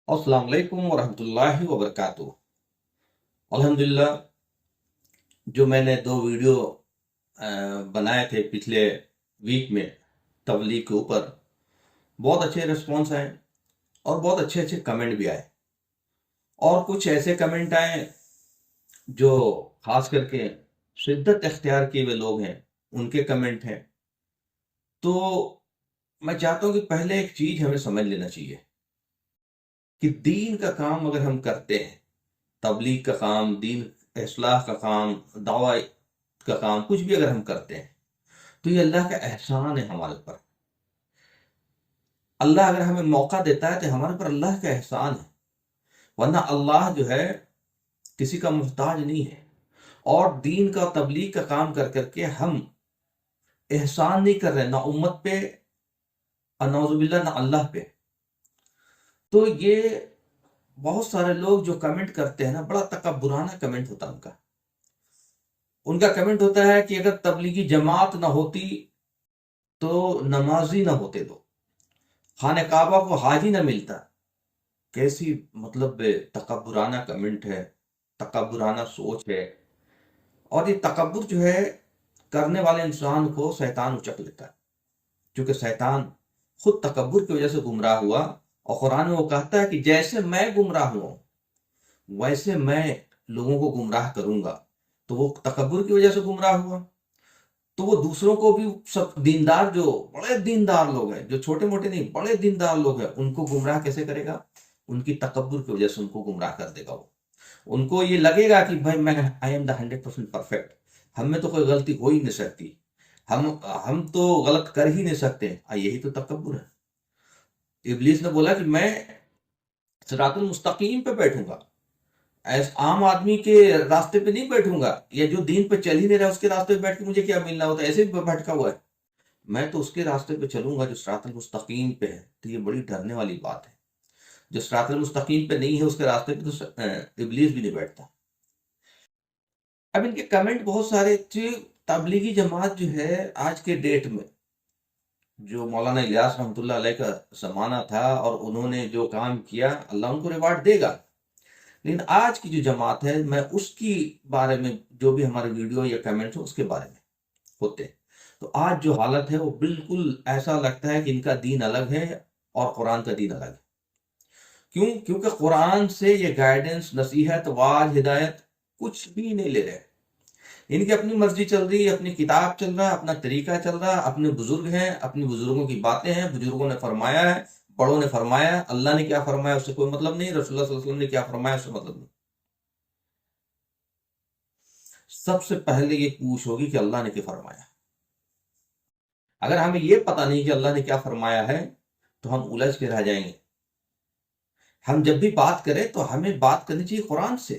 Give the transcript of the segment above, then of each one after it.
السلام علیکم ورحمۃ اللہ وبرکاتہ۔ الحمدللہ، جو میں نے دو ویڈیو بنائے تھے پچھلے ویک میں تبلیغ کے اوپر، بہت اچھے رسپانس آئے اور بہت اچھے اچھے کمنٹ بھی آئے، اور کچھ ایسے کمنٹ آئے جو خاص کر کے شدت اختیار کیے ہوئے لوگ ہیں، ان کے کمنٹ ہیں۔ تو میں چاہتا ہوں کہ پہلے ایک چیز ہمیں سمجھ لینا چاہیے کہ دین کا کام اگر ہم کرتے ہیں، تبلیغ کا کام، دین اصلاح کا کام، دعوی کا کام، کچھ بھی اگر ہم کرتے ہیں تو یہ اللہ کا احسان ہے ہمارے اوپر۔ اللہ اگر ہمیں موقع دیتا ہے تو ہمارے اوپر اللہ کا احسان ہے، ورنہ اللہ جو ہے کسی کا محتاج نہیں ہے۔ اور دین کا تبلیغ کا کام کر کر کے ہم احسان نہیں کر رہے، نہ امت پہ اور نعوذ باللہ نہ اللہ پہ۔ تو یہ بہت سارے لوگ جو کمنٹ کرتے ہیں نا، بڑا تکبرانہ کمنٹ ہوتا ہے ان کا کمنٹ ہوتا ہے کہ اگر تبلیغی جماعت نہ ہوتی تو نمازی نہ ہوتے، تو خانہ کعبہ کو حاجی نہ ملتا۔ کیسی مطلب تکبرانہ کمنٹ ہے، تکبرانہ سوچ ہے۔ اور یہ تکبر جو ہے کرنے والے انسان کو شیطان اچک لیتا ہے، کیونکہ شیطان خود تکبر کی وجہ سے گمراہ ہوا، اور قرآن میں وہ کہتا ہے کہ جیسے میں گمراہ ہوا ہوں ویسے میں لوگوں کو گمراہ کروں گا۔ تو وہ تکبر کی وجہ سے گمراہ ہوا، تو وہ دوسروں کو بھی، سب دیندار، جو بڑے دیندار لوگ ہیں، جو چھوٹے موٹے نہیں بڑے دیندار لوگ ہیں، ان کو گمراہ کیسے کرے گا؟ ان کی تکبر کی وجہ سے ان کو گمراہ کر دے گا۔ وہ ان کو یہ لگے گا کہ بھائی میں آئی ایم دا 100% پرفیکٹ، ہم میں تو کوئی غلطی ہو ہی نہیں سکتی، ہم تو غلط کر ہی نہیں سکتے۔ یہی تو تکبر ہے۔ ابلیس نے بولا کہ میں صراط المستقیم پہ بیٹھوں گا، عام آدمی کے راستے پہ نہیں بیٹھوں گا، یا جو دین پہ چل ہی نہیں رہا اس کے راستے پہ بیٹھ کے مجھے کیا ملنا ہوتا ہے، ایسے بھی بھٹکا ہوا ہے۔ میں تو اس کے راستے پہ چلوں گا جو صراط المستقیم پہ ہے۔ تو یہ بڑی ڈرنے والی بات ہے، جو صراط المستقیم پہ نہیں ہے اس کے راستے پہ تو ابلیس بھی نہیں بیٹھتا۔ اب ان کے کمنٹ بہت سارے تھے۔ تبلیغی جماعت جو ہے آج کے ڈیٹ میں، جو مولانا الیاس رحمۃ اللہ علیہ کا زمانہ تھا اور انہوں نے جو کام کیا، اللہ ان کو ریوارڈ دے گا۔ لیکن آج کی جو جماعت ہے، میں اس کی بارے میں جو بھی ہمارے ویڈیو یا کمنٹ اس کے بارے میں ہوتے ہیں، تو آج جو حالت ہے وہ بالکل ایسا لگتا ہے کہ ان کا دین الگ ہے اور قرآن کا دین الگ ہے۔ کیونکہ قرآن سے یہ گائیڈنس، نصیحت، واعظ، ہدایت کچھ بھی نہیں لے رہے۔ ان کی اپنی مرضی چل رہی ہے، اپنی کتاب چل رہا ہے، اپنا طریقہ چل رہا ہے، اپنے بزرگ ہیں، اپنی بزرگوں کی باتیں ہیں، بزرگوں نے فرمایا ہے، بڑوں نے فرمایا، اللہ نے کیا فرمایا اس سے کوئی مطلب نہیں، رسول اللہ صلی اللہ علیہ وسلم نے کیا فرمایا اس سے مطلب نہیں۔ سب سے پہلے یہ پوچھ ہوگی کہ اللہ نے کیا فرمایا۔ اگر ہمیں یہ پتہ نہیں کہ اللہ نے کیا فرمایا ہے تو ہم الجھ کے رہ جائیں گے۔ ہم جب بھی بات کریں تو ہمیں بات کرنی چاہیے قرآن سے۔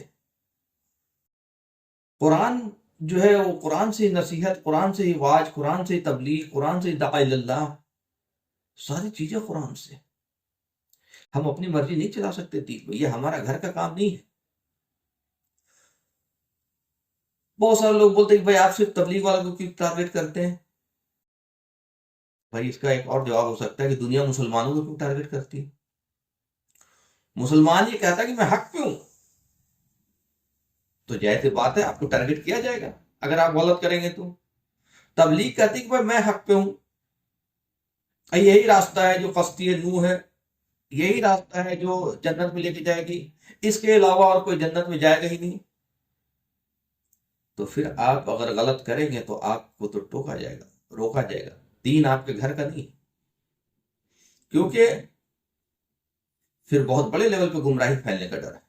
قرآن جو ہے وہ قرآن سے نصیحت، قرآن سے واعظ، قرآن سے تبلیغ، قرآن سے دعوت اللہ، ساری چیزیں قرآن سے۔ ہم اپنی مرضی نہیں چلا سکتے دین میں، یہ ہمارا گھر کا کام نہیں ہے۔ بہت سارے لوگ بولتے ہیں کہ بھائی آپ صرف تبلیغ والوں کو کیوں ٹارگیٹ کرتے ہیں؟ بھائی اس کا ایک اور جواب ہو سکتا ہے کہ دنیا مسلمانوں کو کیوں ٹارگیٹ کرتی ہے؟ مسلمان یہ کہتا ہے کہ میں حق پہ ہوں، تو ظاہر بات ہے آپ کو ٹارگیٹ کیا جائے گا اگر آپ غلط کریں گے تو۔ تبلیغ کہتی ہے کہ بھائی میں حق پہ ہوں، یہی راستہ ہے جو قصدی نوح ہے، یہی راستہ ہے جو جنت میں لے کے جائے گی، اس کے علاوہ اور کوئی جنت میں جائے گا ہی نہیں۔ تو پھر آپ اگر غلط کریں گے تو آپ کو تو ٹوکا جائے گا، روکا جائے گا۔ دین آپ کے گھر کا نہیں، کیونکہ پھر بہت بڑے لیول پہ گمراہی پھیلنے کا ڈر ہے،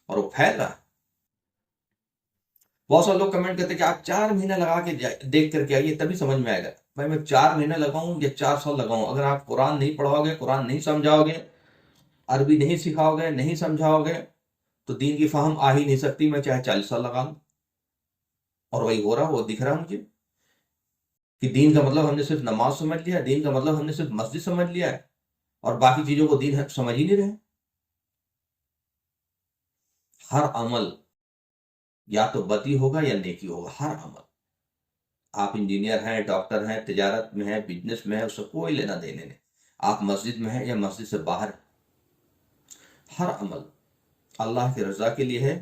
اور وہ پھیل رہا ہے۔ بہت سارے لوگ کمنٹ کرتے ہیں کہ آپ 4 مہینے لگا کے دیکھ کر کے آئیے تبھی سمجھ میں آئے گا۔ بھائی میں 4 مہینے لگاؤں یا 4 سال لگاؤں، اگر آپ قرآن نہیں پڑھاؤ گے، قرآن نہیں سمجھاؤ گے، عربی نہیں سکھاؤ گے، نہیں سمجھاؤ گے، تو دین کی فہم آ ہی نہیں سکتی، میں چاہے 40 سال لگا لوں۔ اور وہی ہو رہا، وہ دکھ رہا مجھے کہ دین کا مطلب ہم نے صرف نماز سمجھ لیا ہے، دین کا مطلب ہم نے صرف مسجد سمجھ لیا ہے، اور باقی چیزوں کو دین سمجھ ہی نہیں رہے۔ ہر عمل یا تو بدی ہوگا یا نیکی ہوگا، ہر عمل۔ آپ انجینئر ہیں، ڈاکٹر ہیں، تجارت میں ہیں، بزنس میں ہیں، اس سے کوئی لینا دینے نہیں۔ آپ مسجد میں ہیں یا مسجد سے باہر ہیں، ہر عمل اللہ کی رضا کے لیے ہے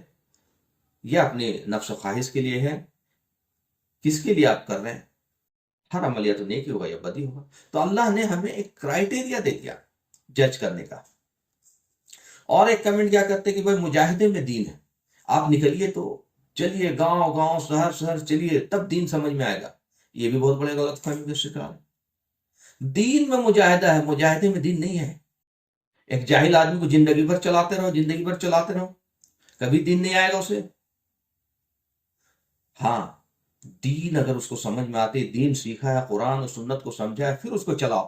یا اپنے نفس و خواہش کے لیے ہے، کس کے لیے آپ کر رہے ہیں؟ ہر عمل یا تو نیکی ہوگا یا بدی ہوگا۔ تو اللہ نے ہمیں ایک کرائٹیریا دے دیا جج کرنے کا۔ اور ایک کمنٹ کیا کرتے کہ بھائی مجاہدے میں دین ہے، آپ نکلیے تو چلیے گاؤں گاؤں شہر شہر چلیے تب دین سمجھ میں آئے گا۔ یہ بھی بہت بڑے غلط فہمی کا شکار ہے۔ دین میں مجاہدہ ہے، مجاہدے میں دین نہیں ہے۔ ایک جاہل آدمی کو زندگی بھر چلاتے رہو، زندگی بھر چلاتے رہو، کبھی دین نہیں آئے گا اسے۔ ہاں، دین اگر اس کو سمجھ میں آتی، دین سیکھا ہے، قرآن و سنت کو سمجھا ہے، پھر اس کو چلاؤ،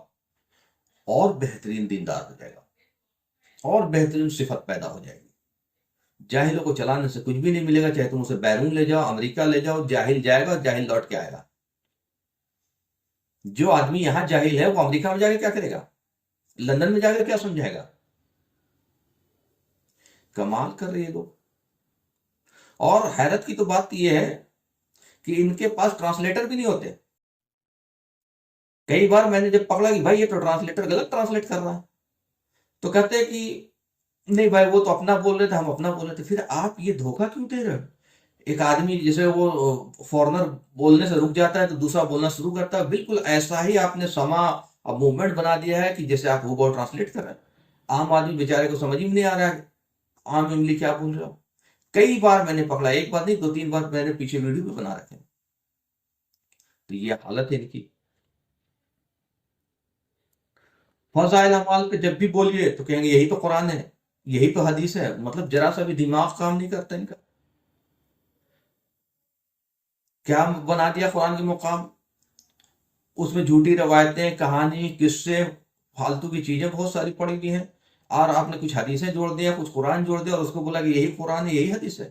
اور بہترین دیندار ہو جائے گا، اور بہترین صفت پیدا ہو جائے گی۔ جاہلوں کو چلانے سے کچھ بھی نہیں ملے گا، چاہے تم اسے بیرون لے جاؤ، امریکہ لے جاؤ، جاہل جائے گا، جاہل لوٹ کے آئے گا۔ جو آدمی یہاں جاہل ہے وہ امریکہ میں جا کے کیا کرے گا؟ لندن میں جا کے کیا سمجھائے گا؟ کمال کر رہے ہیں لوگ۔ اور حیرت کی تو بات یہ ہے کہ ان کے پاس ٹرانسلیٹر بھی نہیں ہوتے۔ کئی بار میں نے جب پکڑا کہ بھائی یہ تو ٹرانسلیٹر غلط ٹرانسلیٹ کر رہا ہے، تو کہتے ہیں کہ نہیں بھائی وہ تو اپنا بول رہے تھے، ہم اپنا بول رہے تھے۔ پھر آپ یہ دھوکہ کیوں دے رہے ہو؟ ایک آدمی جسے وہ فورنر بولنے سے رک جاتا ہے تو دوسرا بولنا شروع کرتا ہے، بالکل ایسا ہی آپ نے سما اور موومنٹ بنا دیا ہے کہ جیسے آپ وہ ٹرانسلیٹ کر رہے ہیں۔ عام آدمی بیچارے کو سمجھ ہی نہیں آ رہا ہے عام املی کیا بول رہا ہو۔ کئی بار میں نے پکڑا، ایک بار نہیں 2-3 بار میں نے پیچھے ویڈیو بھی بنا رکھے۔ تو یہ حالت ہے ان کی۔ فضائل اعمال پہ جب بھی بولیے تو کہیں گے یہی تو قرآن ہے، یہی تو حدیث ہے۔ مطلب ذرا سا بھی دماغ کام نہیں کرتا ان کا۔ کیا بنا دیا قرآن کے مقام؟ اس میں جھوٹی روایتیں، کہانی، قصے، فالتو کی چیزیں بہت ساری پڑی ہوئی ہیں، اور آپ نے کچھ حدیثیں جوڑ دیا، کچھ قرآن جوڑ دیا، اور اس کو بولا کہ یہی قرآن ہے، یہی حدیث ہے۔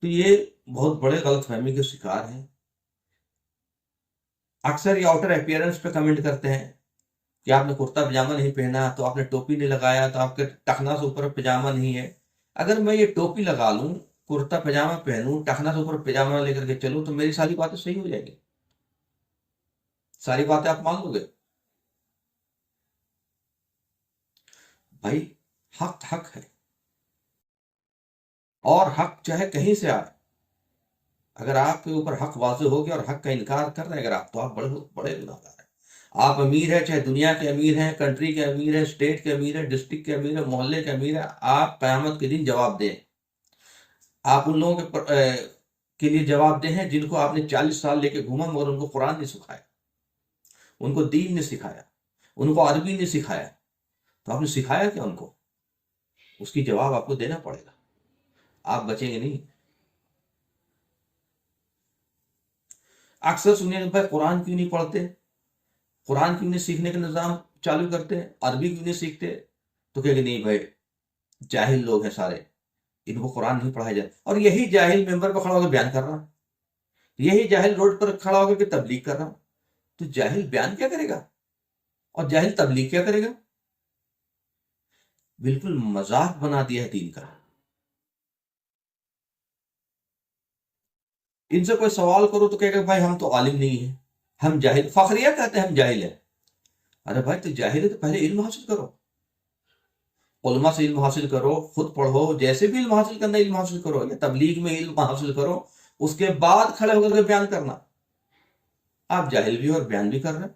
تو یہ بہت بڑے غلط فہمی کے شکار ہیں۔ اکثر یہ آؤٹر اپیئرنس پہ کمنٹ کرتے ہیں کہ آپ نے کرتا پجامہ نہیں پہنا، تو آپ نے ٹوپی نہیں لگایا، تو آپ کے ٹخنا سے اوپر پجامہ نہیں ہے۔ اگر میں یہ ٹوپی لگا لوں، کرتا پجامہ پہنوں، ٹخنا سے اوپر پجامہ لے کر کے چلوں، تو میری ساری باتیں صحیح ہو جائیں گی، ساری باتیں آپ مان لو گے؟ بھائی حق حق ہے، اور حق چاہے کہیں سے آئے، اگر آپ کے اوپر حق واضح ہو گیا اور حق کا انکار کر رہے ہیں اگر آپ، تو آپ بڑے بڑے گناہگار ہیں۔ آپ امیر ہیں، چاہے دنیا کے امیر ہیں، کنٹری کے امیر ہیں، اسٹیٹ کے امیر ہیں، ڈسٹرکٹ کے امیر ہیں، محلے کے امیر ہیں، آپ قیامت کے دن جواب دیں۔ آپ ان لوگوں کے لیے جواب دیں ہیں جن کو آپ نے 40 سال لے کے گھوما مگر ان کو قرآن نہیں سکھایا، ان کو دین نہیں سکھایا، ان کو عربی نہیں سکھایا، تو آپ نے سکھایا کیا ان کو؟ اس کی جواب آپ کو دینا پڑے گا، آپ بچیں گے نہیں۔ اکثر سنیں کہ بھائی قرآن کیوں نہیں پڑھتے، قرآن کیوں نہیں سیکھنے کا نظام چالو کرتے، عربی کیوں نہیں سیکھتے؟ تو کہ نہیں بھائی جاہل لوگ ہیں سارے، ان کو قرآن نہیں پڑھایا جائے۔ اور یہی جاہل ممبر پہ کھڑا ہو کے بیان کر رہا، یہی جاہل روڈ پر کھڑا ہو کے تبلیغ کر رہا، تو جاہل بیان کیا کرے گا اور جاہل تبلیغ کیا کرے گا؟ بالکل مذاق بنا دیا ہے دین کا۔ ان سے کوئی سوال کرو تو کہے گا بھائی ہم تو عالم نہیں ہیں، ہم جاہل، فخریہ کہتے ہیں ہم جاہل ہیں۔ ارے بھائی تو جاہل ہے تو پہلے علم حاصل کرو، علماء سے علم حاصل کرو، خود پڑھو، جیسے بھی علم حاصل کرنا علم حاصل کرو، یا تبلیغ میں علم حاصل کرو، اس کے بعد کھڑے ہو کر کے بیان کرنا۔ آپ جاہل بھی اور بیان بھی کر رہے ہیں۔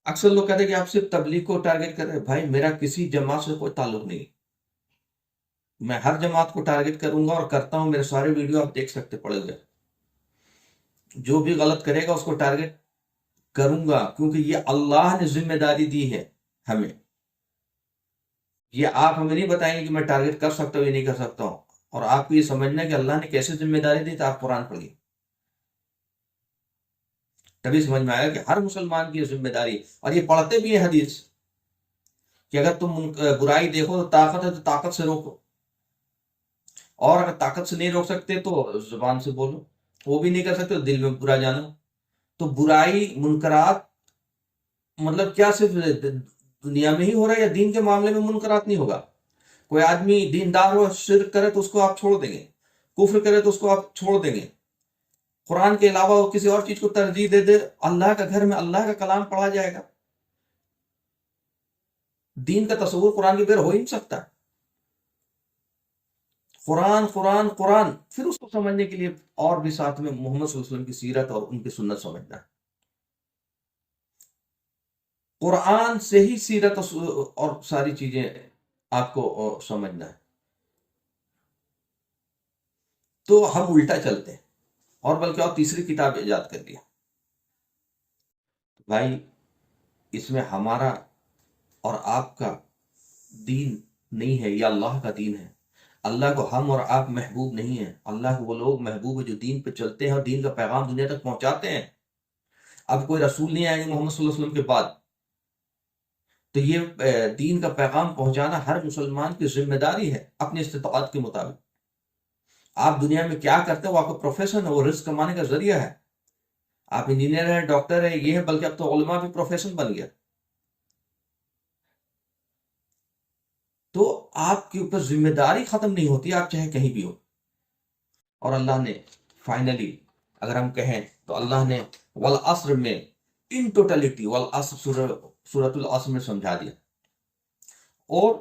اکثر لوگ کہتے ہیں کہ آپ صرف تبلیغ کو ٹارگٹ کر رہے ہیں۔ بھائی میرا کسی جماعت سے کوئی تعلق نہیں، میں ہر جماعت کو ٹارگٹ کروں گا اور کرتا ہوں، میرے سارے ویڈیو آپ دیکھ سکتے پڑے ہوئے۔ جو بھی غلط کرے گا اس کو ٹارگٹ کروں گا، کیونکہ یہ اللہ نے ذمہ داری دی ہے ہمیں۔ یہ آپ ہمیں نہیں بتائیں گے کہ میں ٹارگٹ کر سکتا ہوں یا نہیں کر سکتا ہوں، اور آپ کو یہ سمجھنا ہے کہ اللہ نے کیسے ذمہ داری دی، تو آپ قرآن پڑھیے، تبھی سمجھ میں آئے گا کہ ہر مسلمان کی یہ ذمہ داری۔ اور یہ پڑھتے بھی ہیں حدیث کہ اگر تم برائی دیکھو تو طاقت ہے تو طاقت سے روکو، اور اگر طاقت سے نہیں روک سکتے تو زبان سے بولو، وہ بھی نہیں کر سکتے تو دل میں برا جانو۔ تو برائی منکرات مطلب کیا صرف دنیا میں ہی ہو رہا ہے، یا دین کے معاملے میں منکرات نہیں ہوگا؟ کوئی آدمی دیندار ہو، شرک کرے تو اس کو آپ چھوڑ دیں گے، کفر کرے تو اس کو آپ چھوڑ دیں گے، قرآن کے علاوہ وہ کسی اور چیز کو ترجیح دے دے، اللہ کا گھر میں اللہ کا کلام پڑھا جائے گا، دین کا تصور قرآن کے بغیر ہو ہی نہیں سکتا۔ قرآن قرآن قرآن، پھر اس کو سمجھنے کے لیے اور بھی ساتھ میں محمد صلی اللہ علیہ وسلم کی سیرت اور ان کی سنت سمجھنا ہے۔ قرآن سے ہی سیرت اور ساری چیزیں آپ کو سمجھنا ہے۔ تو ہم الٹا چلتے ہیں، اور بلکہ اور تیسری کتاب ایجاد کر دیا۔ بھائی اس میں ہمارا اور آپ کا دین نہیں ہے، یہ اللہ کا دین ہے۔ اللہ کو ہم اور آپ محبوب نہیں ہیں، اللہ کو وہ لوگ محبوب ہیں جو دین پہ چلتے ہیں اور دین کا پیغام دنیا تک پہنچاتے ہیں۔ اب کوئی رسول نہیں آئے گا محمد صلی اللہ علیہ وسلم کے بعد، تو یہ دین کا پیغام پہنچانا ہر مسلمان کی ذمہ داری ہے اپنی استطاعت کے مطابق۔ آپ دنیا میں کیا کرتے ہیں وہ آپ کا پروفیشن ہے، وہ رزق کمانے کا ذریعہ ہے۔ آپ انجینئر ہیں، ڈاکٹر ہے، یہ ہے، بلکہ اب تو علماء بھی پروفیشن بن گیا۔ تو آپ کے اوپر ذمہ داری ختم نہیں ہوتی، آپ چاہے کہیں بھی ہو۔ اور اللہ نے فائنلی اگر ہم کہیں تو اللہ نے والعصر میں ان ٹوٹلٹی، والعصر سورۃ العصر میں سمجھا دیا۔ اور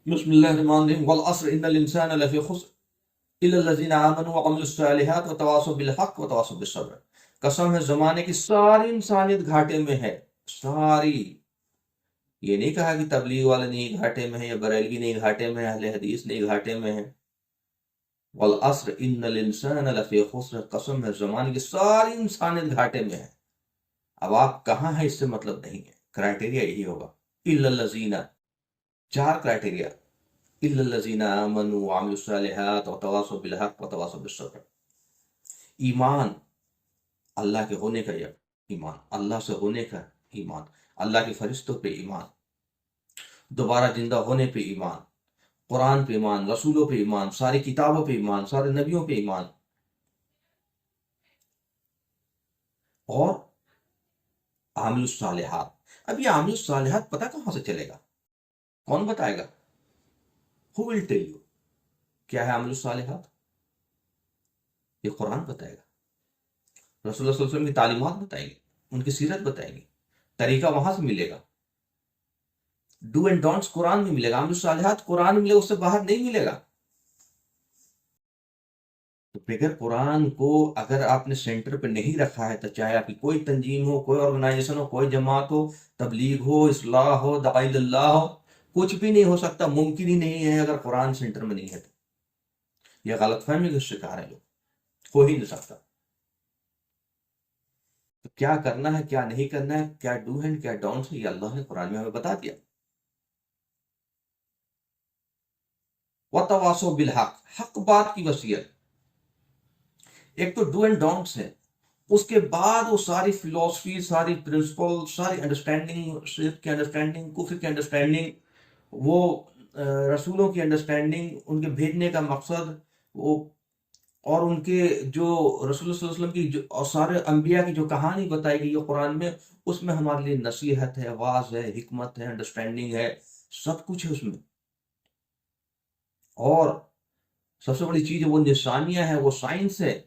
بسم اللہ الرحمن الرحیم، والعصر ان الانسان لفی خسر الا الذین آمنوا وعملوا الصالحات وتواصوا بالحق وتواصوا بالصبر۔ قسم ہے زمانے کی ساری انسانیت گھاٹے میں ہے، ساری۔ یہ نہیں کہا کہ تبلیغ والے نہیں گھاٹے میں ہے، یا بریلوی نہیں گھاٹے میں ہے، اہل حدیث نہیں گھاٹے میں ہے۔ والعصر ان الانسان لفی خسر، قسم ہے زمانے کی ساری انسانیت گھاٹے میں ہے۔ اب آپ کہاں ہیں اس سے مطلب نہیں ہے، کرائٹیریا یہی ہوگا، الا الذین، چار کرائٹیریا، الا الذین آمنوا وعملوا الصالحات وتواصوا بالحق وتواصوا بالصبر۔ ایمان، اللہ کے ہونے کا ایمان، اللہ سے ہونے کا ایمان، اللہ کے فرشتوں پہ ایمان، دوبارہ زندہ ہونے پہ ایمان، قرآن پہ ایمان، رسولوں پہ ایمان، ساری کتابوں پہ ایمان، سارے نبیوں پہ ایمان، اور عامل الصالحات۔ اب یہ عامل الصالحات پتہ کہاں سے چلے گا، کون بتائے گا؟ Who will tell you کیا ہے عامل الصالحات؟ یہ قرآن بتائے گا، رسول اللہ صلی اللہ علیہ وسلم کی تعلیمات بتائیں گے، ان کی سیرت بتائیں گے، طریقہ وہاں سے ملے گا۔ ڈو اینڈ ڈونٹس قرآن میں ملے گا، عامل الصالحات قرآن میں ملے گا، اس سے باہر نہیں ملے گا۔ تو بغیر قرآن کو اگر آپ نے سینٹر پہ نہیں رکھا ہے، تو چاہے آپ کی کوئی تنظیم ہو، کوئی آرگنائزیشن ہو، کوئی جماعت ہو، تبلیغ ہو، اصلاح ہو، دعائی اللہ ہو، کچھ بھی نہیں ہو سکتا، ممکن ہی نہیں ہے اگر قرآن سینٹر میں نہیں ہے تو۔ یہ غلط فہمی کا شکار ہے لوگ، ہو ہی نہیں سکتا۔ تو کیا کرنا ہے، کیا نہیں کرنا ہے، کیا ڈو اینڈ کیا ڈونٹس ہے، یہ اللہ نے قرآن میں ہمیں بتا دیا۔ وتواصوا بالحق، حق بات کی وصیت۔ ایک تو ڈو اینڈ ڈونٹس ہے، اس کے بعد وہ ساری فلسفی، ساری پرنسپل، ساری انڈرسٹینڈنگ، شرک کی انڈرسٹینڈنگ، کفر کی انڈرسٹینڈنگ، وہ رسولوں کی انڈرسٹینڈنگ، ان کے بھیجنے کا مقصد، وہ اور ان کے جو رسول صلی اللہ علیہ وسلم کی جو اور سارے انبیاء کی جو کہانی بتائی گئی ہے قرآن میں، اس میں ہمارے لیے نصیحت ہے، واعظ ہے، حکمت ہے، انڈرسٹینڈنگ ہے، سب کچھ ہے اس میں۔ اور سب سے بڑی چیز ہے وہ نشانیاں ہیں، وہ سائنس ہے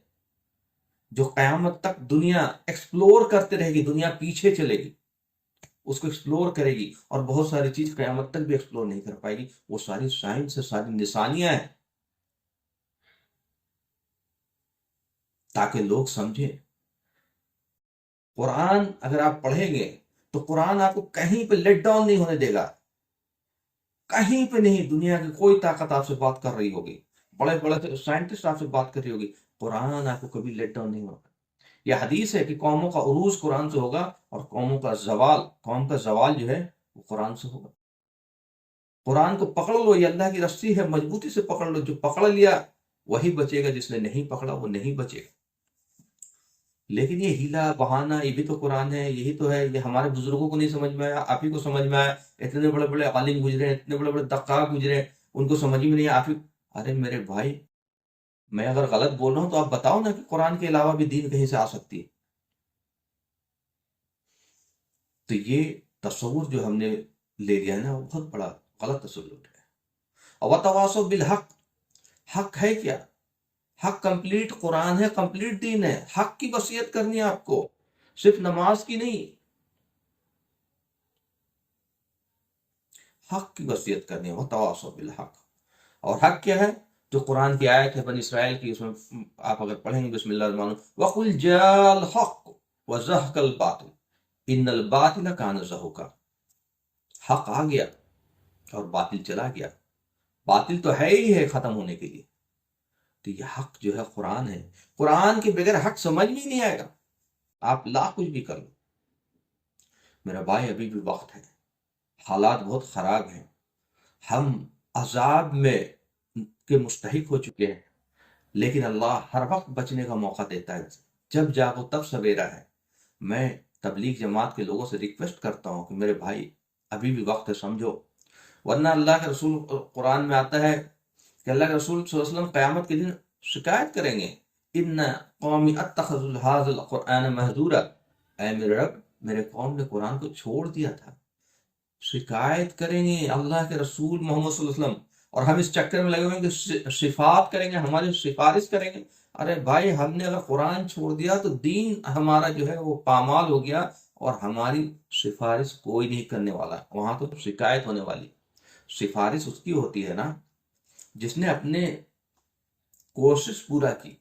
جو قیامت تک دنیا ایکسپلور کرتے رہے گی، دنیا پیچھے چلے گی، اس کو ایکسپلور کرے گی، اور بہت ساری چیز قیامت تک بھی ایکسپلور نہیں کر پائے گی۔ وہ ساری سائنس ہے، ساری نشانیاں ہیں، تاکہ لوگ سمجھیں۔ قرآن اگر آپ پڑھیں گے تو قرآن آپ کو کہیں پہ لیٹ ڈاؤن نہیں ہونے دے گا، کہیں پہ نہیں۔ دنیا کی کوئی طاقت آپ سے بات کر رہی ہوگی، بڑے بڑے سائنٹسٹ آپ سے بات کر رہی ہوگی، قرآن آپ کو کبھی لیٹ ڈاؤن نہیں ہوگا۔ یہ حدیث ہے کہ قوموں کا عروج قرآن سے ہوگا، اور قوم کا زوال جو ہے وہ قرآن سے ہوگا۔ قرآن کو پکڑ لو، یہ اللہ کی رسی ہے، مضبوطی سے پکڑ لو، جو پکڑ لیا وہی بچے گا، جس نے نہیں پکڑا وہ نہیں بچے گا۔ لیکن یہ ہیلا بہانہ، یہ بھی تو قرآن ہے، یہی تو ہے، یہ ہمارے بزرگوں کو نہیں سمجھ میں آیا، آپ ہی کو سمجھ میں آیا، اتنے بڑے بڑے عالم گزرے ہیں، اتنے بڑے بڑے دقاق گزرے ہیں، ان کو سمجھ میں نہیں آیا، آپ ہی۔ ارے میرے بھائی، میں اگر غلط بول رہا ہوں تو آپ بتاؤ نا کہ قرآن کے علاوہ بھی دین کہیں سے آ سکتی ہے۔ تو یہ تصور جو ہم نے لے لیا ہے نا، وہ بہت بڑا غلط تصور ہے۔ وتواصوا بالحق، حق ہے کیا؟ حق کمپلیٹ قرآن ہے، کمپلیٹ دین ہے، حق کی وصیت کرنی ہے آپ کو، صرف نماز کی نہیں، حق کی وصیت کرنی ہے، وتواصوا بالحق۔ اور حق کیا ہے؟ جو قرآن کی آیت ہے بنی اسرائیل کی، اس میں آپ اگر پڑھیں گے بسم اللہ الرحمن الرحیم، وَقُلْ جَاءَ الْحَقُّ وَزَهَقَ الْبَاطِلُ إِنَّ الْبَاطِلَ كَانَ زَهُوقًا، حق آ گیا اور باطل چلا گیا، باطل تو ہے ہی ہے ختم ہونے کے لیے، تو یہ حق جو ہے قرآن ہے، قرآن کے بغیر حق سمجھ میں نہیں آئے گا، آپ لاکھ کچھ بھی کر لو۔ میرا بھائی ابھی بھی وقت ہے، حالات بہت خراب ہیں، ہم عذاب میں کے مستحق ہو چکے ہیں، لیکن اللہ ہر وقت بچنے کا موقع دیتا ہے، جب جاگو تب سویرا ہے۔ میں تبلیغ جماعت کے لوگوں سے ریکویسٹ کرتا ہوں کہ میرے بھائی ابھی بھی وقت ہے، سمجھو، ورنہ اللہ کے رسول قرآن میں آتا ہے کہ اللہ کے رسول صلی اللہ علیہ وسلم قیامت کے دن شکایت کریں گے، ان قومی اتخذوا هذا القرآن مہجورا، اے میرے رب میرے قوم نے قرآن کو چھوڑ دیا تھا، شکایت کریں گے اللہ کے رسول محمد صلی اللہ علیہ وسلم، اور ہم اس چکر میں لگے ہوئے ہیں کہ صفات کریں گے، ہماری سفارش کریں گے۔ ارے بھائی ہم نے اگر قرآن چھوڑ دیا تو دین ہمارا جو ہے وہ پامال ہو گیا، اور ہماری سفارش کوئی نہیں کرنے والا، وہاں تو شکایت ہونے والی۔ سفارش اس کی ہوتی ہے نا جس نے اپنے کوشش پورا کی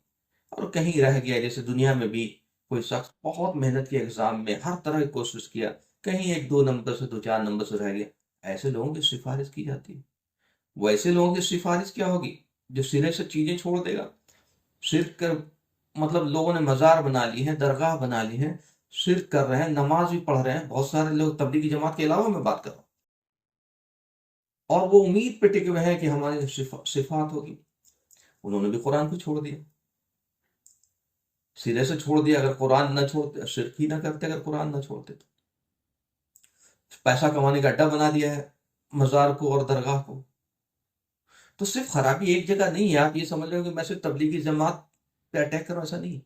اور کہیں رہ گیا، جیسے دنیا میں بھی کوئی شخص بہت محنت کی، ایگزام میں ہر طرح کی کوشش کیا، کہیں 1-2 نمبر سے 2-4 نمبر سے رہ گیا، ایسے لوگوں کی سفارش کی جاتی ہے۔ ویسے لوگوں کی سفارش کیا ہوگی؟ جو سرے سے چیزیں چھوڑ دے گا، شرک کر، مطلب لوگوں نے مزار بنا لی ہے، درگاہ بنا لی ہے، شرک کر رہے ہیں، نماز بھی پڑھ رہے ہیں، بہت سارے لوگ تبلیغی جماعت کے علاوہ میں بات کر رہا ہوں، اور وہ امید پہ ٹکے ہوئے ہیں کہ ہماری صفات ہوگی، انہوں نے بھی قرآن کو چھوڑ دیا، سرے سے چھوڑ دیا۔ اگر قرآن نہ چھوڑتے، شرک ہی نہ کرتے، اگر قرآن نہ چھوڑتے تو پیسہ کمانے کا اڈا بنا دیا ہے مزار کو اور درگاہ کو۔ تو صرف خرابی ایک جگہ نہیں ہے، آپ یہ سمجھ رہے ہو کہ میں صرف تبلیغی جماعت پہ اٹیک کروں، ایسا نہیں ہے،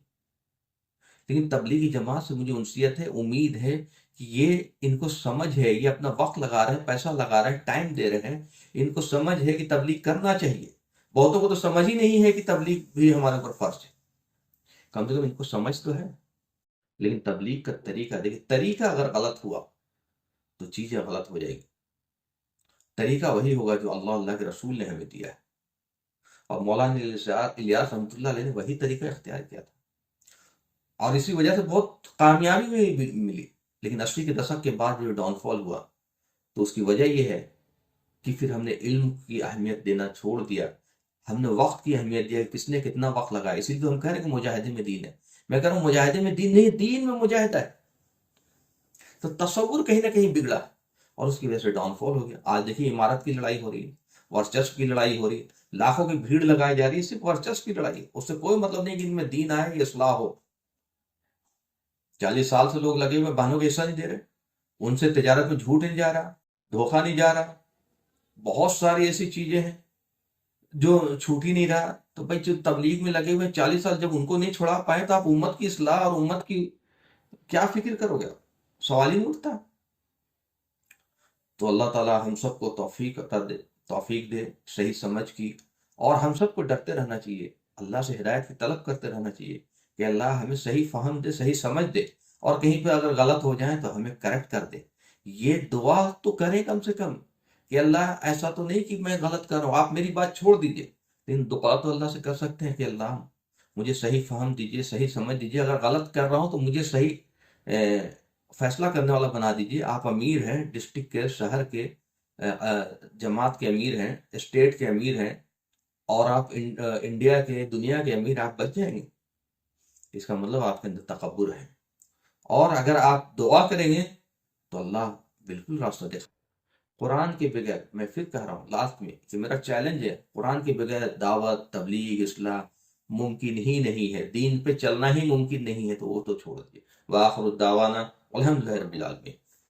لیکن تبلیغی جماعت سے مجھے انسیت ہے، امید ہے کہ یہ ان کو سمجھ ہے، یہ اپنا وقت لگا رہے ہیں، پیسہ لگا رہے ہیں، ٹائم دے رہے ہیں، ان کو سمجھ ہے کہ تبلیغ کرنا چاہیے۔ بہتوں کو تو سمجھ ہی نہیں ہے کہ تبلیغ بھی ہمارے اوپر فرض ہے، کم سے کم ان کو سمجھ تو ہے۔ لیکن تبلیغ کا طریقہ دیکھیں، طریقہ اگر غلط ہوا تو چیزیں غلط ہو جائے گی، طریقہ وہی ہوگا جو اللہ کے رسول نے ہمیں دیا ہے، اور مولانا الیاس رحمۃ اللہ علیہ نے وہی طریقہ اختیار کیا تھا، اور اسی وجہ سے بہت کامیابی بھی ملی۔ لیکن 80 کے دشک کے بعد جو ڈاؤن فال ہوا، تو اس کی وجہ یہ ہے کہ پھر ہم نے علم کی اہمیت دینا چھوڑ دیا، ہم نے وقت کی اہمیت دیا، کس نے کتنا وقت لگایا۔ اسی لیے تو ہم کہہ رہے ہیں کہ مجاہدے میں دین ہے، میں کہہ رہا ہوں مجاہدے میں دین نہیں، دین میں مجاہدہ ہے۔ تو تصور کہیں نہ کہیں بگڑا، اور اس کی وجہ سے ڈاؤن فال ہو گیا۔ آج دیکھیے عمارت کی لڑائی ہو رہی ہے، ورچسو کی لڑائی ہو رہی ہے، لاکھوں کی بھیڑ لگائی جا رہی ہے، صرف ورچسو کی لڑائی ہے، اس سے کوئی مطلب نہیں کہ ان میں دین آئے، یہ اصلاح ہو۔ 40 سال سے لوگ لگے ہوئے بہنوں کا حصہ نہیں دے رہے، ان سے تجارت میں جھوٹ نہیں جا رہا، دھوکہ نہیں جا رہا، بہت ساری ایسی چیزیں ہیں جو چھوٹ ہی نہیں رہا۔ تو بھائی جو تبلیغ میں لگے ہوئے 40 سال، جب ان کو نہیں چھڑا پائے تو آپ امت کی اصلاح اور امت کی کیا فکر کرو گے؟ سوال ہی نہیں اٹھتا۔ تو اللہ تعالیٰ ہم سب کو توفیق دے صحیح سمجھ کی، اور ہم سب کو ڈرتے رہنا چاہیے، اللہ سے ہدایت کی طلب کرتے رہنا چاہیے کہ اللہ ہمیں صحیح فہم دے، صحیح سمجھ دے، اور کہیں پہ اگر غلط ہو جائیں تو ہمیں کریکٹ کر دے۔ یہ دعا تو کریں کم سے کم کہ اللہ ایسا تو نہیں کہ میں غلط کر رہا ہوں، آپ میری بات چھوڑ دیجئے، لیکن دعا تو اللہ سے کر سکتے ہیں کہ اللہ مجھے صحیح فہم دیجئے، صحیح سمجھ دیجئے، اگر غلط کر رہا ہوں تو مجھے صحیح فیصلہ کرنے والا بنا دیجئے۔ آپ امیر ہیں، ڈسٹرکٹ کے، شہر کے، جماعت کے امیر ہیں، اسٹیٹ کے امیر ہیں، اور آپ انڈیا کے، دنیا کے امیر، آپ بچ جائیں گے، اس کا مطلب آپ کے اندر تکبر ہے۔ اور اگر آپ دعا کریں گے تو اللہ بالکل راستہ دے۔ قرآن کے بغیر، میں پھر کہہ رہا ہوں لاسٹ میں کہ میرا چیلنج ہے، قرآن کے بغیر دعوت، تبلیغ، اصلاح ممکن ہی نہیں ہے، دین پہ چلنا ہی ممکن نہیں ہے، تو وہ تو چھوڑ دیجیے۔ وآخر الدعوانا الحمدللہ رب العالمین۔